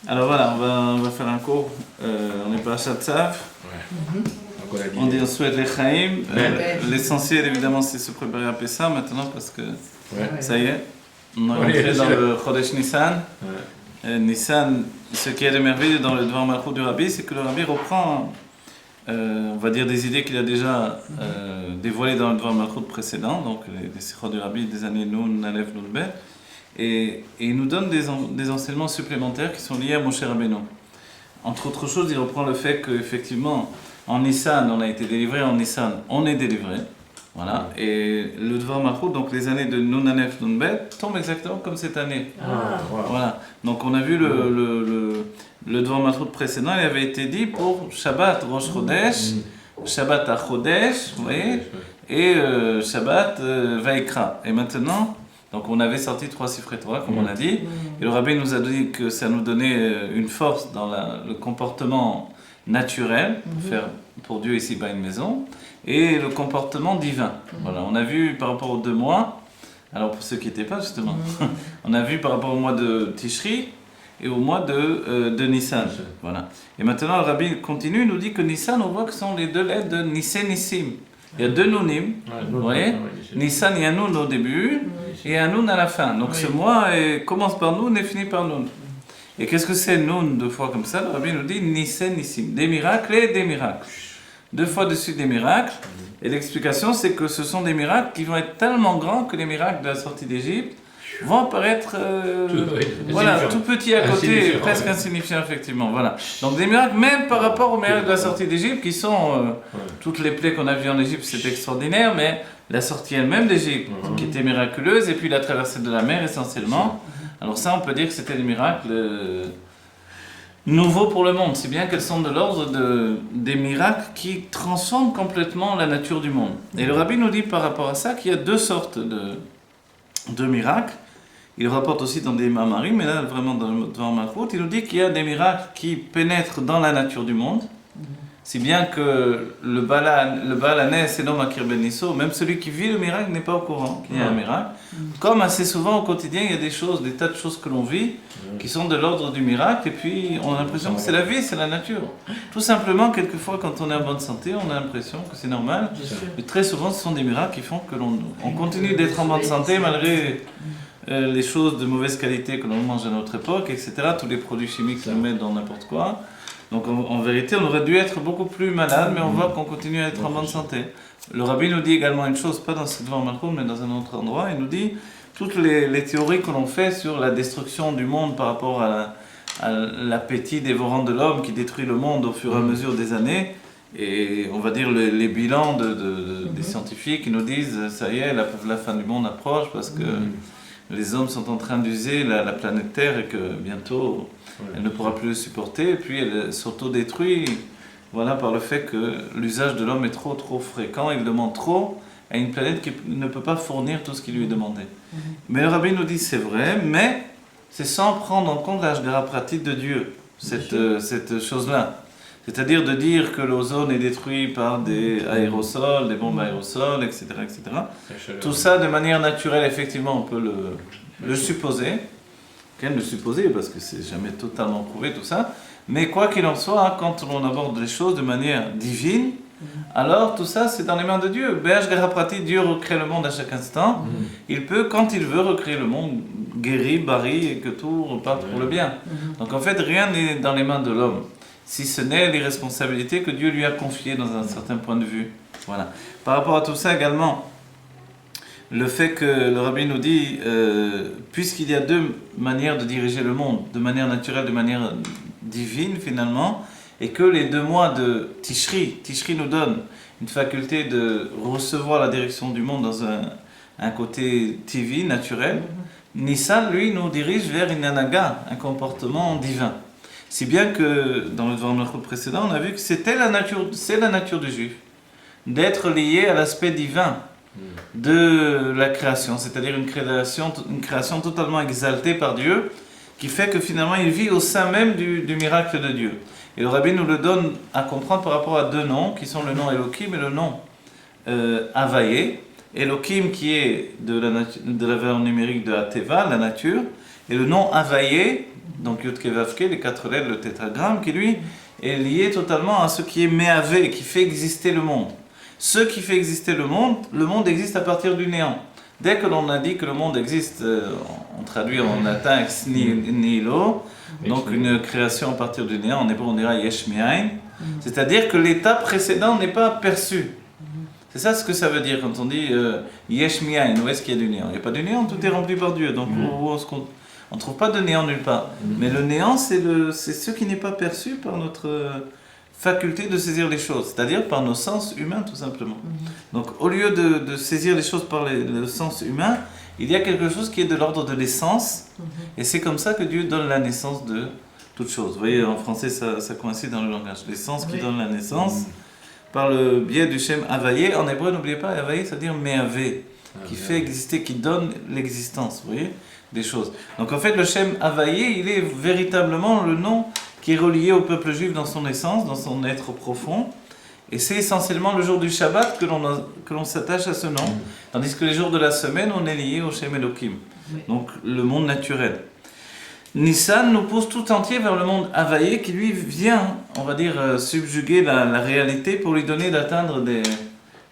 Alors voilà, on va faire un cours. On est pas à Chatzav. Ouais. On dit on souhaite les Chaim. L'essentiel évidemment c'est se préparer à Pessah maintenant parce que ça y est, on est rentré dans le Chodesh Nissan. Nissan, ce qui est merveilleux dans le Dvar Malchut du Rabbi, c'est que le Rabbi reprend, on va dire, des idées qu'il a déjà dévoilées dans le Dvar Malchut précédent, donc les Sichot du Rabbi des années Nun, Aleph, Nun, Bet, et il nous donne des enseignements supplémentaires qui sont liés à Moshe Rabbeinu. Entre autres choses, il reprend le fait qu'effectivement, en Nissan, on a été délivré, en Nissan, on est délivré. Voilà. Et le Dvar Malchut, donc les années de Nun Aleph, Nun Bet, tombent exactement comme cette année. Voilà. Donc on a vu le Dvar Malchut précédent, il avait été dit pour Shabbat Rosh Chodesh, Shabbat HaChodesh, vous voyez, et Shabbat Vaikra. Et maintenant, donc on avait sorti 3 Sifrei Torah, comme on a dit, et le Rabbi nous a dit que ça nous donnait une force dans le comportement naturel, faire pour Dieu ici-bas une maison, et le comportement divin. Voilà, on a vu par rapport aux 2 mois, alors pour ceux qui n'étaient pas justement, on a vu par rapport au mois de Tishri et au mois de Nissan. Voilà. Et maintenant le Rabbi continue, il nous dit que Nissan, on voit que ce sont les 2 lettres de Nissé Nissim. Il y a 2 Nounim, vous voyez, Nissan, il y a un Nun au début et un Nun à la fin. Donc ce mois commence par Nun et finit par Nun. Et qu'est-ce que c'est Nun 2 fois comme ça? Le Rabbi nous dit Nissé Nissim, des miracles et des miracles. 2 fois de suite des miracles. Et l'explication, c'est que ce sont des miracles qui vont être tellement grands que les miracles de la sortie d'Égypte vont apparaître tout petits à côté, presque insignifiants, effectivement. Voilà. Donc des miracles, même par rapport aux miracles de la sortie d'Égypte, qui sont toutes les plaies qu'on a vues en Égypte, c'est extraordinaire, mais la sortie elle-même d'Égypte, qui était miraculeuse, et puis la traversée de la mer essentiellement. Alors ça, on peut dire que c'était des miracles nouveaux pour le monde, si bien qu'elles sont de l'ordre des miracles qui transforment complètement la nature du monde. Et le Rabbi nous dit par rapport à ça qu'il y a 2 sortes de miracles. Il rapporte aussi dans des Mamarim, mais là vraiment dans le Dvar Malchut, il nous dit qu'il y a des miracles qui pénètrent dans la nature du monde, si bien que le Baal Hanes et l'homme Akir Ben Nisso, même celui qui vit le miracle n'est pas au courant qu'il y a un miracle. Comme assez souvent au quotidien, il y a des tas de choses que l'on vit qui sont de l'ordre du miracle, et puis on a l'impression que c'est la vie, c'est la nature. Tout simplement, quelquefois, quand on est en bonne santé, on a l'impression que c'est normal. Mais très souvent, ce sont des miracles qui font que l'on continue d'être en bonne santé malgré les choses de mauvaise qualité que l'on mange à notre époque, etc. Tous les produits chimiques qu'on met dans n'importe quoi. Donc en vérité, on aurait dû être beaucoup plus malade, mais on voit qu'on continue à être en bonne santé. Le Rabbi nous dit également une chose, pas dans ce Dvar Malchut, mais dans un autre endroit, il nous dit toutes les théories que l'on fait sur la destruction du monde par rapport à l'appétit dévorant de l'homme qui détruit le monde au fur et à mesure des années, et on va dire les bilans des scientifiques qui nous disent ça y est, la fin du monde approche parce que les hommes sont en train d'user la planète Terre et que bientôt elle ne pourra plus le supporter, et puis elle s'auto-détruit par le fait que l'usage de l'homme est trop fréquent, il demande trop à une planète qui ne peut pas fournir tout ce qui lui est demandé. Mais le Rabbi nous dit c'est vrai, mais c'est sans prendre en compte l'Hashgacha pratique de Dieu, cette chose-là. C'est-à-dire de dire que l'ozone est détruit par des aérosols, des bombes aérosols, etc. etc. Tout ça de manière naturelle, effectivement, on peut le supposer. Le supposer, parce que c'est jamais totalement prouvé tout ça. Mais quoi qu'il en soit, quand on aborde les choses de manière divine, alors tout ça c'est dans les mains de Dieu. B'Hashgacha pratique, Dieu recrée le monde à chaque instant. Il peut, quand il veut, recréer le monde guéri, bari, et que tout reparte pour le bien. Donc en fait, rien n'est dans les mains de l'homme, si ce n'est les responsabilités que Dieu lui a confiées dans un certain point de vue. Voilà. Par rapport à tout ça également, le fait que le Rabbi nous dit, puisqu'il y a 2 manières de diriger le monde, de manière naturelle, de manière divine finalement, et que les 2 mois de Tishri nous donne une faculté de recevoir la direction du monde dans un côté TV, naturel, Nissan, lui, nous dirige vers une anaga, un comportement divin. Si bien que dans le Dvar Malchut précédent, on a vu que c'est la nature du juif, d'être lié à l'aspect divin de la création, c'est-à-dire une création totalement exaltée par Dieu, qui fait que finalement il vit au sein même du miracle de Dieu. Et le Rabbi nous le donne à comprendre par rapport à 2 noms, qui sont le nom Elohim et le nom Havaye. Elohim qui est de la valeur numérique de Hateva, la nature, et le nom Havaye donc Yud Ke Vav Ke, les 4 lettres, le tétragramme, qui lui est lié totalement à ce qui est Mehavé, qui fait exister le monde. Ce qui fait exister le monde existe à partir du néant. Dès que l'on a dit que le monde existe, on traduit en latin ex nihilo, donc une création à partir du néant, en hébreu on dira yesh me'ain, c'est-à-dire que l'état précédent n'est pas perçu. C'est ça ce que ça veut dire quand on dit yesh me'ain, où est-ce qu'il y a du néant? Il n'y a pas de néant, tout est rempli par Dieu, donc on ne trouve pas de néant nulle part. Mais le néant, c'est ce qui n'est pas perçu par notre faculté de saisir les choses, c'est-à-dire par nos sens humains tout simplement. Donc au lieu de saisir les choses par le sens humain, il y a quelque chose qui est de l'ordre de l'essence, et c'est comme ça que Dieu donne la naissance de toute chose. Vous voyez, en français ça coïncide dans le langage. L'essence qui donne la naissance, par le biais du Shem Havayé. En hébreu, n'oubliez pas, Havayé, c'est-à-dire Mehavé, qui fait exister, qui donne l'existence, vous voyez, des choses. Donc en fait, le Shem Havayé, il est véritablement le nom qui est relié au peuple juif dans son essence, dans son être profond. Et c'est essentiellement le jour du Shabbat que l'on s'attache à ce nom. Tandis que les jours de la semaine, on est lié au Shem Elohim. Donc le monde naturel. Nissan nous pousse tout entier vers le monde Havayé qui lui vient, on va dire, subjuguer la réalité pour lui donner d'atteindre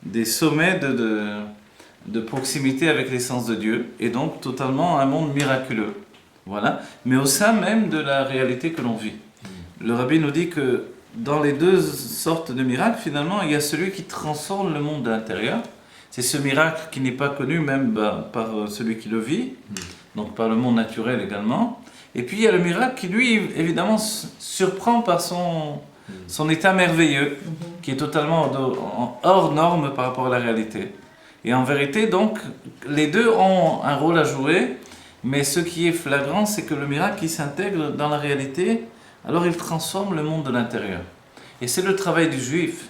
des sommets de proximité avec l'essence de Dieu. Et donc totalement un monde miraculeux. Voilà. Mais au sein même de la réalité que l'on vit. Le Rabbi nous dit que dans les deux sortes de miracles, finalement, il y a celui qui transforme le monde de l'intérieur. C'est ce miracle qui n'est pas connu même par celui qui le vit, donc par le monde naturel également. Et puis il y a le miracle qui, lui, évidemment, surprend par son état merveilleux, qui est totalement hors norme par rapport à la réalité. Et en vérité, donc, les deux ont un rôle à jouer, mais ce qui est flagrant, c'est que le miracle qui s'intègre dans la réalité, alors il transforme le monde de l'intérieur. Et c'est le travail du juif,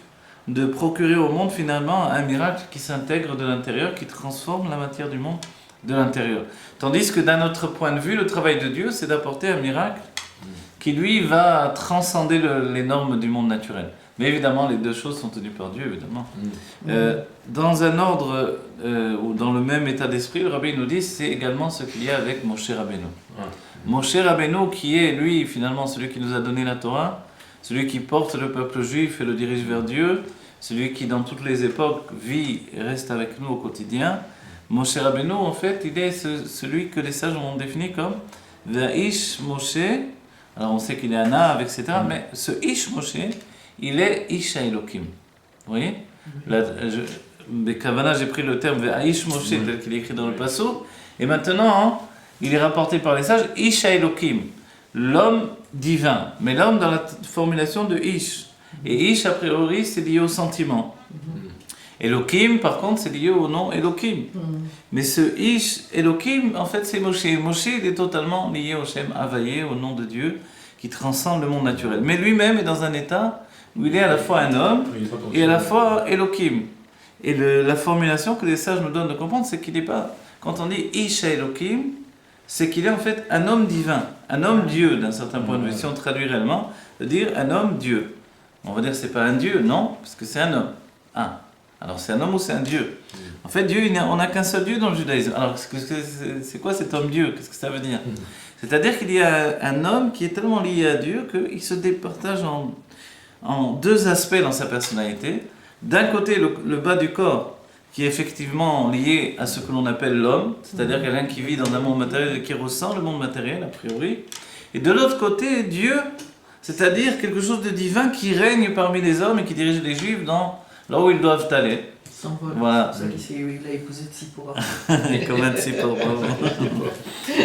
de procurer au monde finalement un miracle qui s'intègre de l'intérieur, qui transforme la matière du monde de l'intérieur. Tandis que d'un autre point de vue, le travail de Dieu, c'est d'apporter un miracle qui lui va transcender les normes du monde naturel. Mais évidemment, les deux choses sont tenues par Dieu, évidemment. Dans un ordre, ou dans le même état d'esprit, le Rabbi nous dit, c'est également ce qu'il y a avec Moshe Rabbeinu. Moshe Rabbeinu, qui est, lui, finalement, celui qui nous a donné la Torah, celui qui porte le peuple juif et le dirige vers Dieu, celui qui, dans toutes les époques, vit et reste avec nous au quotidien. Moshe Rabbeinu, en fait, il est celui que les sages ont défini comme Va'ish Moshe. Alors, on sait qu'il est un ave, etc. Mais ce Ish Moshe, il est Ish Elohim. Vous voyez? Bekavana, j'ai pris le terme Va'ish Moshe, tel qu'il est écrit dans le Passo. Et maintenant, il est rapporté par les sages Ish Elohim, l'homme divin. Mais l'homme dans la formulation de Ish. Et Ish, a priori, c'est lié au sentiment. Elohim, par contre, c'est lié au nom Elohim. Mais ce Ish Elohim, en fait, c'est Moshe. Moshe, il est totalement lié au Shem Havayé, au nom de Dieu, qui transcende le monde naturel. Mais lui-même est dans un état où il est à la fois un homme et à la fois Elohim. Et la formulation que les sages nous donnent de comprendre, c'est qu'il n'est pas, quand on dit Ish Elohim, c'est qu'il est en fait un homme divin, un homme Dieu, d'un certain point de vue. Si on traduit réellement, de dire un homme Dieu. On va dire que c'est pas un Dieu, non, parce que c'est un homme. Alors c'est un homme ou c'est un Dieu? En fait, Dieu, on n'a qu'un seul Dieu dans le judaïsme. Alors c'est quoi cet homme Dieu? Qu'est-ce que ça veut dire? C'est-à-dire qu'il y a un homme qui est tellement lié à Dieu qu'il se départage en deux aspects dans sa personnalité. D'un côté, le bas du corps, qui est effectivement lié à ce que l'on appelle l'homme, c'est-à-dire quelqu'un qui vit dans un monde matériel et qui ressent le monde matériel, a priori. Et de l'autre côté, Dieu, c'est-à-dire quelque chose de divin qui règne parmi les hommes et qui dirige les Juifs là où ils doivent aller. Voilà. C'est pour ça qu'il a épousé Tzipora. Comme un Tzipora.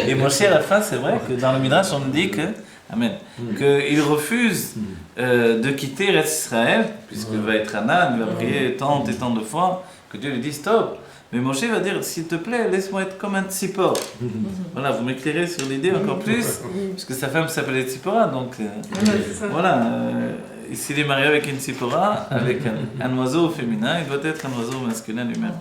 Et Moshe, à la fin, c'est vrai que dans le Midrash, on nous dit qu'il refuse de quitter Eretz Israël, puisqu'il va être un âne, il va prier tant et tant de fois, que Dieu lui dit stop. Mais Moshe va dire, s'il te plaît, laisse-moi être comme un Tzipor. Voilà, vous m'éclairez sur l'idée encore plus, puisque sa femme s'appelait Tzipora, donc voilà. S'il est marié avec une Tzipora, avec un oiseau féminin, il doit être un oiseau masculin lui-même.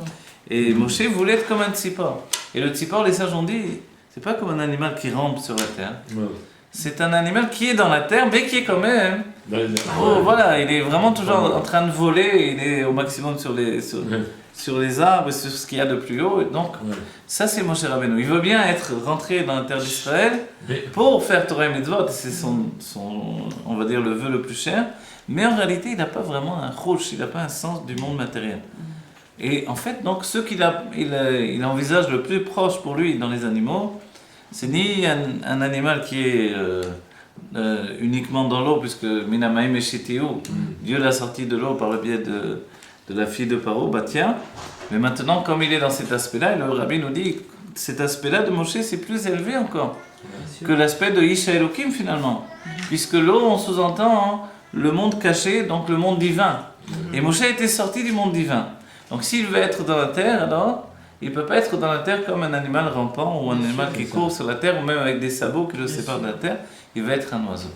Et Moshe voulait être comme un Tzipor. Et le Tzipor, les sages ont dit, c'est pas comme un animal qui rampe sur la terre. C'est un animal qui est dans la terre, mais qui est quand même... voilà, il est vraiment toujours en train de voler, il est au maximum sur les... sur les arbres et sur ce qu'il y a de plus haut. Et donc, ça c'est Moshe Rabbeinu. Il veut bien être rentré dans la terre d'Israël pour faire Torah et Mitzvot, c'est on va dire, le vœu le plus cher. Mais en réalité, il n'a pas vraiment un rouge, il n'a pas un sens du monde matériel. Et en fait, donc, ce il envisage le plus proche pour lui dans les animaux, c'est ni un animal qui est uniquement dans l'eau, puisque Minamaim et Shitiou, Dieu l'a sorti de l'eau par le biais de la fille de Paro, Batia. Mais maintenant, comme il est dans cet aspect-là, le Rabbi nous dit cet aspect-là de Moshe, c'est plus élevé encore que l'aspect de Isha Elohim finalement. Puisque l'eau, on sous-entend le monde caché, donc le monde divin. Et Moshe était sorti du monde divin. Donc s'il veut être dans la terre, alors il ne peut pas être dans la terre comme un animal rampant ou un animal qui court sur la terre ou même avec des sabots qui le séparent de la terre. Il va être un oiseau.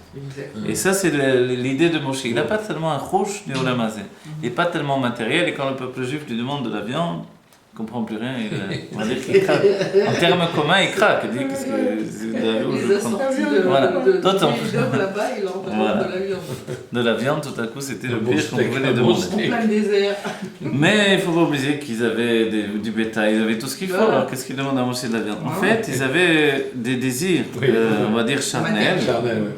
Et ça, c'est l'idée de Moshe. Il n'a pas tellement un rouge du Olam Hazé. Il n'est pas tellement matériel. Et quand le peuple juif lui demande de la viande, il ne comprend plus rien. On va dire qu'il craque. En termes communs, il craque. Il dit qu'est-ce que c'est de la viande. Il a sorti de là-bas, il en demande de la viande. De la viande, tout à coup, c'était le pire qu'on pouvait les demander. En plein désert. Mais il ne faut pas oublier qu'ils avaient du bétail, ils avaient tout ce qu'il faut. Alors qu'est-ce qu'ils demandent à manger de la viande? En fait, ils avaient des désirs, on va dire charnels.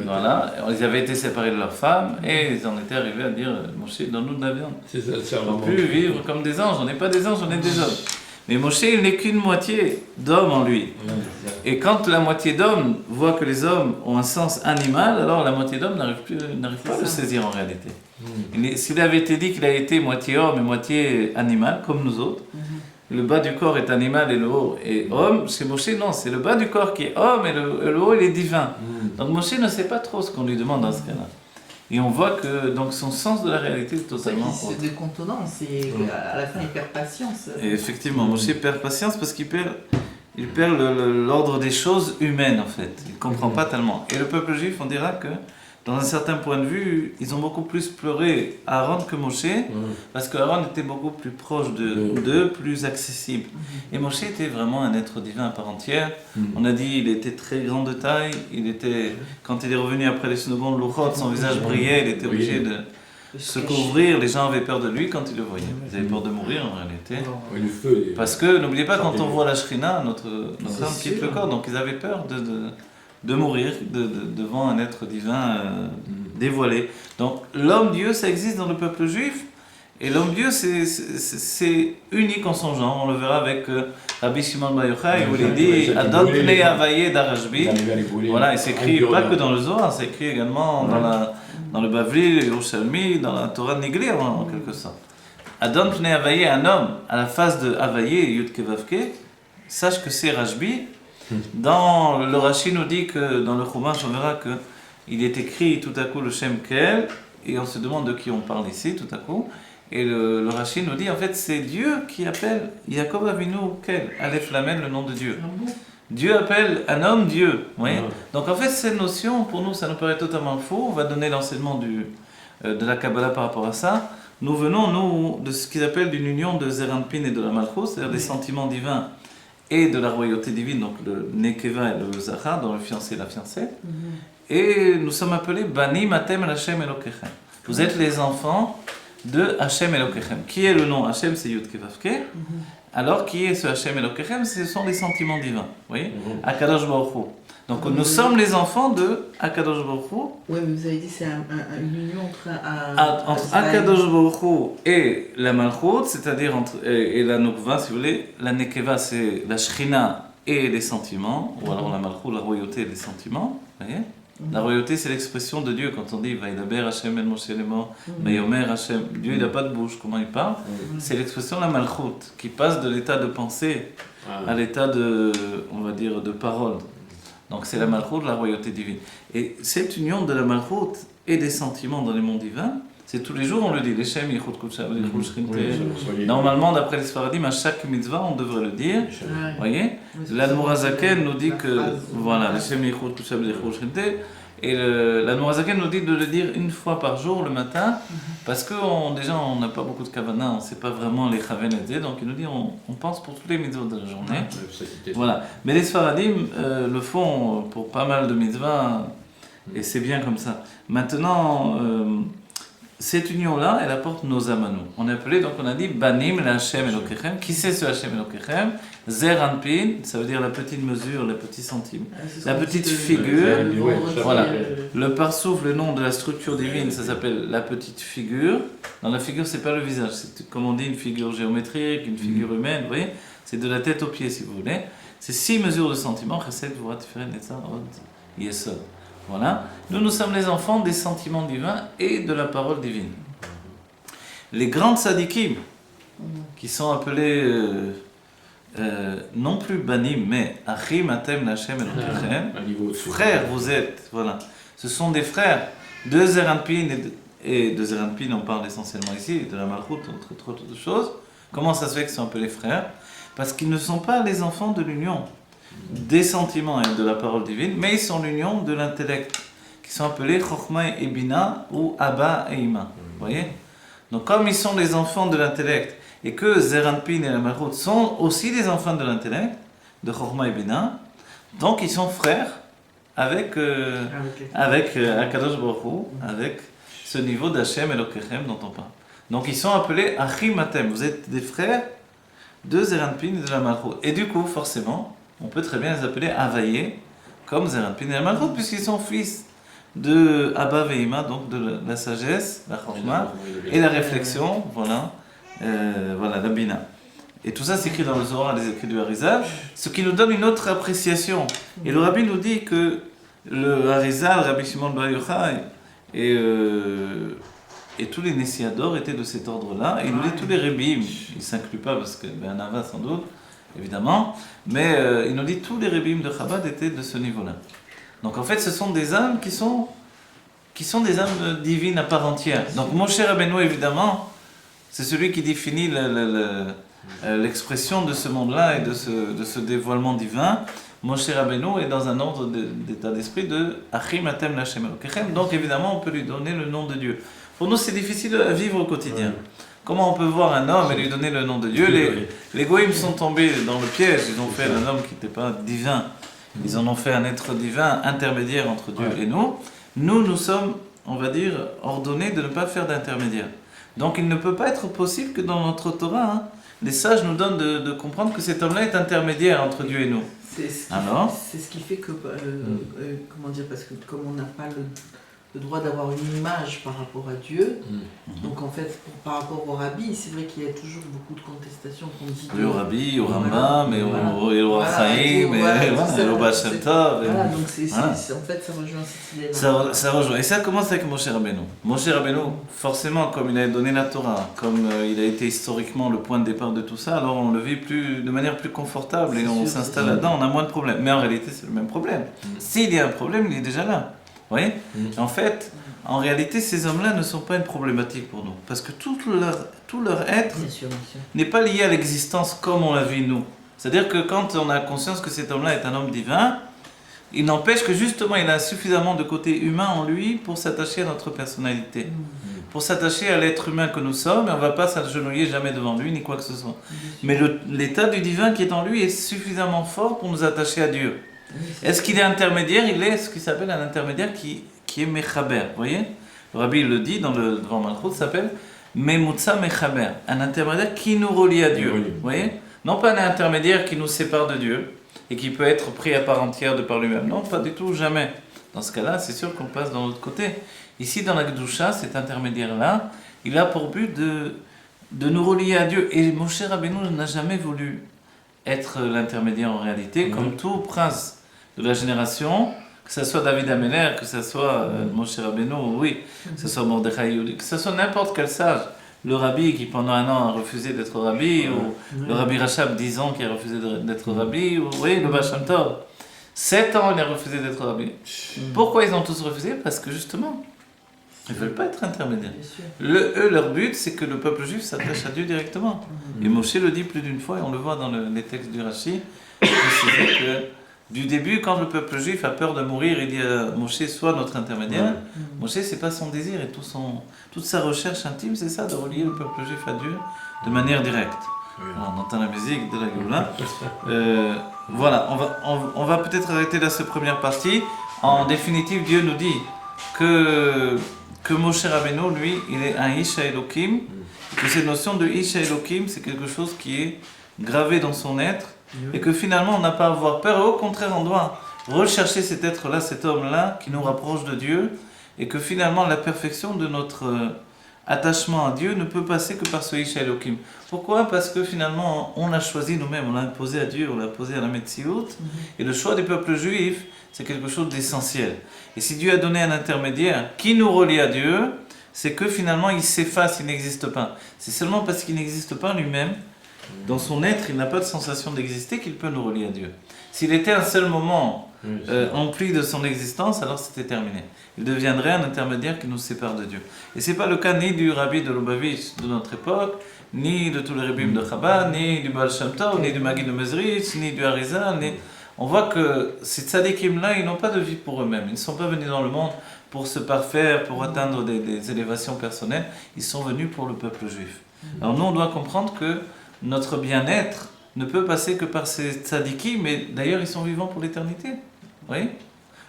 Voilà. Ils avaient été séparés de leur femme et ils en étaient arrivés à dire Moshe, donne-nous de la viande. On ne peut plus vivre comme des anges, on n'est pas des anges, on est des hommes. Mais Moshe, il n'est qu'une moitié d'homme en lui. Et quand la moitié d'homme voit que les hommes ont un sens animal, alors la moitié d'homme n'arrive pas à le saisir en réalité. S'il avait été dit qu'il a été moitié homme et moitié animal, comme nous autres, le bas du corps est animal et le haut est homme, chez Moshe, non, c'est le bas du corps qui est homme et le haut, il est divin. Donc Moshe ne sait pas trop ce qu'on lui demande dans ce cas-là. Et on voit que donc, son sens de la réalité est totalement autre. C'est décontenant, à la fin il perd patience. Et effectivement, Moshe perd patience parce qu'il perd l'ordre des choses humaines en fait. Il ne comprend pas tellement. Et le peuple juif, on dira que dans un certain point de vue, ils ont beaucoup plus pleuré Aaron que Moshe, parce qu'Aaron était beaucoup plus proche d'eux, plus accessible. Et Moshe était vraiment un être divin à part entière. On a dit il était très grand de taille, quand il est revenu après les secondes Luchot, son visage brillait, il était obligé de se couvrir, les gens avaient peur de lui quand ils le voyaient. Ils avaient peur de mourir en réalité. Parce que n'oubliez pas, quand on voit la Shrina, notre âme quitte le corps, donc ils avaient peur de mourir devant un être divin dévoilé. Donc l'homme-dieu, ça existe dans le peuple juif, et l'homme-dieu, c'est unique en son genre. On le verra avec Rabbi Shimon Bar Yochai, où il dit « Adon pnei Havaye d'Arashbi ». Voilà, il s'écrit pas que dans le Zohar, c'est écrit également dans le Bavli, le Yerushalmi, dans la Torah de Nigli, en quelque sorte. Adon pnei Havaye, un homme à la face de Havaye, Yud-Ke Vav-Ke, sache que c'est Rashbi. Dans le Rashi nous dit que dans le Chumash, on verra qu'il est écrit tout à coup le Shem Kel, et on se demande de qui on parle ici tout à coup. Et le Rashi nous dit en fait c'est Dieu qui appelle Yaakov Avinu Kel, Aleph Lamed, le nom de Dieu. Dieu appelle un homme Dieu. Oui. Donc en fait cette notion pour nous ça nous paraît totalement faux. On va donner l'enseignement de la Kabbalah par rapport à ça. Nous venons de ce qu'ils appellent d'une union de Zeranpin et de la Malchus, c'est-à-dire des sentiments divins et de la royauté divine, donc le Nekeva et le Zachar, dans le fiancé et la fiancée. Et nous sommes appelés Bani Matem Hashem Elokechem. Vous êtes les enfants de Hashem Elokechem. Qui est le nom Hashem, c'est Yud-Ke Vav-Ke. Alors, qui est ce Hashem Elokechem? Ce sont les sentiments divins. Vous voyez, Akadosh Baruch Hu. Donc nous sommes les enfants de Akadosh Baruch Hu. Oui, mais vous avez dit c'est une union entre Akadosh Baruch Hu et la Malchut, c'est-à-dire et la Nukva, si vous voulez. La Nekeva, c'est la Shrina et les sentiments, ou alors la Malchut, la royauté et les sentiments. Vous voyez? La royauté, c'est l'expression de Dieu. Quand on dit Vaïdaber Hashem El Moshe Lemo, Vayomer Hashem, Dieu il n'a pas de bouche, comment il parle? C'est l'expression de la Malchut, qui passe de l'état de pensée à l'état on va dire, de parole. Donc c'est la Malchut, la royauté divine. Et cette union de la Malchut et des sentiments dans les mondes divins, c'est tous les jours, on le dit, les Shem, Yichud Kudshav, Yichud Shrinté. Normalement, d'après les Sfaradim, à chaque mitzvah, on devrait le dire. Vous voyez? L'Admorazaken nous dit que, voilà, les Shem, Yichud Kudshav, Yichud Shrinté. Et l'Admorazaken nous dit de le dire une fois par jour le matin, parce que déjà on n'a pas beaucoup de kavanah, on ne sait pas vraiment les chaven et zé, donc il nous dit on pense pour tous les mitzvot de la journée. Voilà. Mais les Sfaradim le font pour pas mal de mitzvahs, et c'est bien comme ça. Maintenant, cette union-là, elle apporte nos âmes à nous. On est appelé, donc on a dit Banim la Hashem Elokechem. Qui c'est ce Hashem Elokechem? Zer Anpin, ça veut dire la petite mesure, le petit centime. La petite figure, voilà. Le parsouf, le nom de la structure divine, ça s'appelle la petite figure. Dans la figure, c'est pas le visage, c'est comme on dit une figure géométrique, une figure humaine, vous voyez? C'est de la tête aux pieds si vous voulez. C'est 6 mesures de sentiments, Chesed, Gvura, Tiferet, Netzah, Hod, Yesod. Voilà. Nous sommes les enfants des sentiments divins et de la parole divine. Les grands tzadikim, qui sont appelés non plus banim, mais Achim Atem Lachem Elokechem, frères vous êtes, voilà. Ce sont des frères de Zeranpin et de Zeranpin on parle essentiellement ici, de la Malchut, entre autres choses. Comment ça se fait qu'ils sont appelés frères? Parce qu'ils ne sont pas les enfants de l'union des sentiments et de la parole divine, mais ils sont l'union de l'intellect, qui sont appelés Chochma et Bina ou Abba et Ima. Vous voyez? Donc comme ils sont les enfants de l'intellect, et que Zeranpin et la Malchut sont aussi des enfants de l'intellect, de Chochma et Bina, donc ils sont frères avec Akadosh Baruch Hu, avec ce niveau d'Hashem Elokechem dont on parle. Donc ils sont appelés Achim Atem, vous êtes des frères de Zeranpin et de la Malchut. Et du coup, forcément, on peut très bien les appeler Avaye, comme Zeranpin et la Malchut, puisqu'ils sont fils de Abba Veima, donc de la sagesse, la Chochma, et la réflexion, voilà, la Bina. Et tout ça s'écrit dans le Zohar, les écrits du Harizal, ce qui nous donne une autre appréciation. Et le Rabbi nous dit que le Harizal, Rabbi Shimon Bar Yochai, et tous les Nessiador étaient de cet ordre-là, et il nous dit tous les Rebbeim, il ne s'inclut pas parce que Ben Ava sans doute, évidemment, mais il nous dit tous les Rebbeim de Chabad étaient de ce niveau-là. Donc en fait, ce sont des âmes qui sont des âmes divines à part entière. Donc Moshe Rabbeinu, évidemment, c'est celui qui définit l'expression de ce monde-là et de ce dévoilement divin. Moshe Rabbeinu est dans un ordre d'état d'esprit de Achim Atem Lachem Elokechem, donc évidemment on peut lui donner le nom de Dieu. Pour nous c'est difficile à vivre au quotidien. Comment on peut voir un homme et lui donner le nom de Dieu? Les goïms sont tombés dans le piège, ils ont fait un homme qui n'était pas divin. Ils en ont fait un être divin intermédiaire entre Dieu et nous. Nous sommes, on va dire, ordonnés de ne pas faire d'intermédiaire. Donc il ne peut pas être possible que dans notre Torah, les sages nous donnent de comprendre que cet homme-là est intermédiaire entre Dieu et nous. C'est ce qui fait que, comment dire, parce que comme on n'a pas le droit d'avoir une image par rapport à Dieu, donc en fait, par rapport au Rabbi, c'est vrai qu'il y a toujours beaucoup de contestations qu'on dit. Oui, au Rabbi, au Rambam, au Chaim, au Baal Shem Tov. Voilà, donc en fait, ça rejoint cette idée-là. Ça rejoint. Et ça commence avec Moshe Rabbeinu. Moshe Rabbeinu, forcément, comme il a donné la Torah, comme il a été historiquement le point de départ de tout ça, alors on le vit de manière plus confortable et on s'installe là-dedans, on a moins de problèmes. Mais en réalité, c'est le même problème. S'il y a un problème, il est déjà là. Vous voyez? En fait, en réalité, ces hommes-là ne sont pas une problématique pour nous. Parce que tout leur être n'est pas lié à l'existence comme on la vit nous. C'est-à-dire que quand on a conscience que cet homme-là est un homme divin, il n'empêche que justement, il a suffisamment de côté humain en lui pour s'attacher à notre personnalité. Pour s'attacher à l'être humain que nous sommes, et on ne va pas s'agenouiller jamais devant lui, ni quoi que ce soit. Mais l'état du divin qui est en lui est suffisamment fort pour nous attacher à Dieu. Est-ce qu'il est intermédiaire? Il est ce qui s'appelle un intermédiaire qui est Mechaber. Vous voyez? Le Rabbi le dit dans le Devant Malchut, ça s'appelle Memutza Mechaber. Un intermédiaire qui nous relie à Dieu. Vous voyez? Non pas un intermédiaire qui nous sépare de Dieu et qui peut être pris à part entière de par lui-même. Non, pas du tout, jamais. Dans ce cas-là, c'est sûr qu'on passe dans l'autre côté. Ici, dans la Kedusha, cet intermédiaire-là, il a pour but de nous relier à Dieu. Et Moshe Rabbeinu n'a jamais voulu être l'intermédiaire en réalité, comme tout prince de la génération, que ce soit David Améler, que ce soit Moshe Rabbeinu, oui, que ce soit Mordechai, que ce soit n'importe quel sage. Le rabbi qui pendant un an a refusé d'être rabbi, ou le rabbi Rachab 10 ans qui a refusé d'être rabbi, ou oui, le Baal Shem Tov 7 ans il a refusé d'être rabbi. Pourquoi ils ont tous refusé? Parce que justement, ils ne veulent pas être intermédiaires. Leur but, c'est que le peuple juif s'attache à Dieu directement. Et Moshe le dit plus d'une fois, et on le voit dans les textes du Rashi, c'est vrai que du début, quand le peuple juif a peur de mourir, il dit à Moshe, sois notre intermédiaire. Moshe, c'est pas son désir et toute sa recherche intime, c'est ça, de relier le peuple juif à Dieu de manière directe. Alors, on entend la musique de la Géoula. Voilà, on va peut-être arrêter là cette première partie. En définitive, Dieu nous dit que que Moshe Rabbeinu, lui, il est un Isha Elohim, et que cette notion de Isha Elohim, c'est quelque chose qui est gravé dans son être, et que finalement on n'a pas à avoir peur, et au contraire on doit rechercher cet être-là, cet homme-là, qui nous rapproche de Dieu, et que finalement la perfection de notre attachement à Dieu ne peut passer que par ce Isha Elohim. Pourquoi? Parce que finalement on l'a choisi nous-mêmes, on l'a imposé à Dieu, on l'a imposé à la Metsiout, et le choix du peuple juif, c'est quelque chose d'essentiel. Et si Dieu a donné un intermédiaire qui nous relie à Dieu, c'est que finalement il s'efface, il n'existe pas. C'est seulement parce qu'il n'existe pas lui-même, dans son être, il n'a pas de sensation d'exister qu'il peut nous relier à Dieu. S'il était un seul moment empli de son existence, alors c'était terminé. Il deviendrait un intermédiaire qui nous sépare de Dieu. Et ce n'est pas le cas ni du Rabbi de Lubavitch de notre époque, ni de tous les rabbins de Chabad, ni du Baal Shem Tov, ni du Maggid de Mezritch, ni du Harizal. On voit que ces tzadikim-là, ils n'ont pas de vie pour eux-mêmes. Ils ne sont pas venus dans le monde pour se parfaire, pour atteindre des élévations personnelles. Ils sont venus pour le peuple juif. Alors nous, on doit comprendre que notre bien-être ne peut passer que par ces tzadikim, mais d'ailleurs, ils sont vivants pour l'éternité. Oui.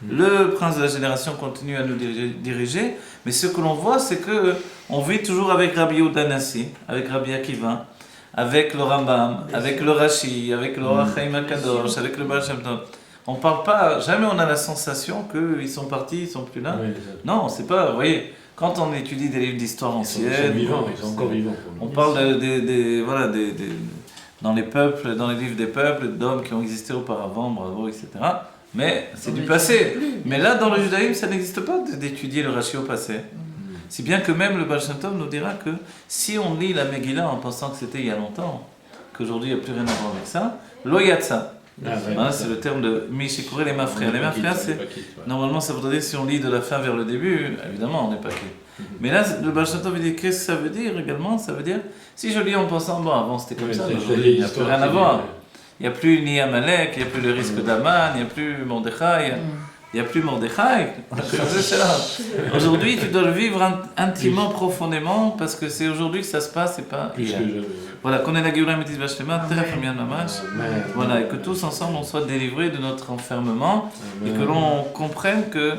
Le prince de la génération continue à nous diriger, mais ce que l'on voit, c'est que on vit toujours avec Rabbi Yehuda Nassi, avec Rabbi Akiva, avec le Rambam, avec le Rashi, avec le Or HaChaim HaKadosh, avec le Baal Shem Tov. On ne parle pas, jamais on a la sensation qu'ils sont partis, ils ne sont plus là. Oui, non, c'est pas, vous voyez, quand on étudie des livres d'histoire ancienne, ils sont vivants, ils sont encore vivants. On parle dans les peuples, dans les livres des peuples, d'hommes qui ont existé auparavant, bravo, etc. Mais c'est du passé. Mais là, dans le judaïsme, ça n'existe pas d'étudier le Rashi au passé. Si bien que même le Baal Shem Tov nous dira que si on lit la Megillah en pensant que c'était il y a longtemps, qu'aujourd'hui il n'y a plus rien à voir avec ça, lo yatsa. C'est le terme de Mishikure les mafrias. Les mafrias, c'est normalement ça voudrait dire si on lit de la fin vers le début, évidemment on n'est pas quitte. Mais là, le Baal Shem Tov il dit qu'est-ce que ça veut dire également? Ça veut dire si je lis en pensant bon avant c'était comme ça, aujourd'hui il n'y a plus rien à voir. Il n'y a plus ni Amalek, il n'y a plus le risque d'Aman, il n'y a plus Mordechai. Il n'y a plus Mordechai. Aujourd'hui, tu dois le vivre intimement, profondément, parce que c'est aujourd'hui que ça se passe et pas hier. Voilà, qu'on ait la Géoula Métis Bachlema, très bien Mamash. Voilà, et que tous ensemble on soit délivrés de notre enfermement et que l'on comprenne que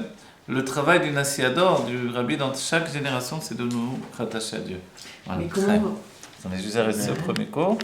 le travail du Nassiador, du Rabbi dans chaque génération, c'est de nous rattacher à Dieu. Voilà. On est juste arrêté ce premier cours.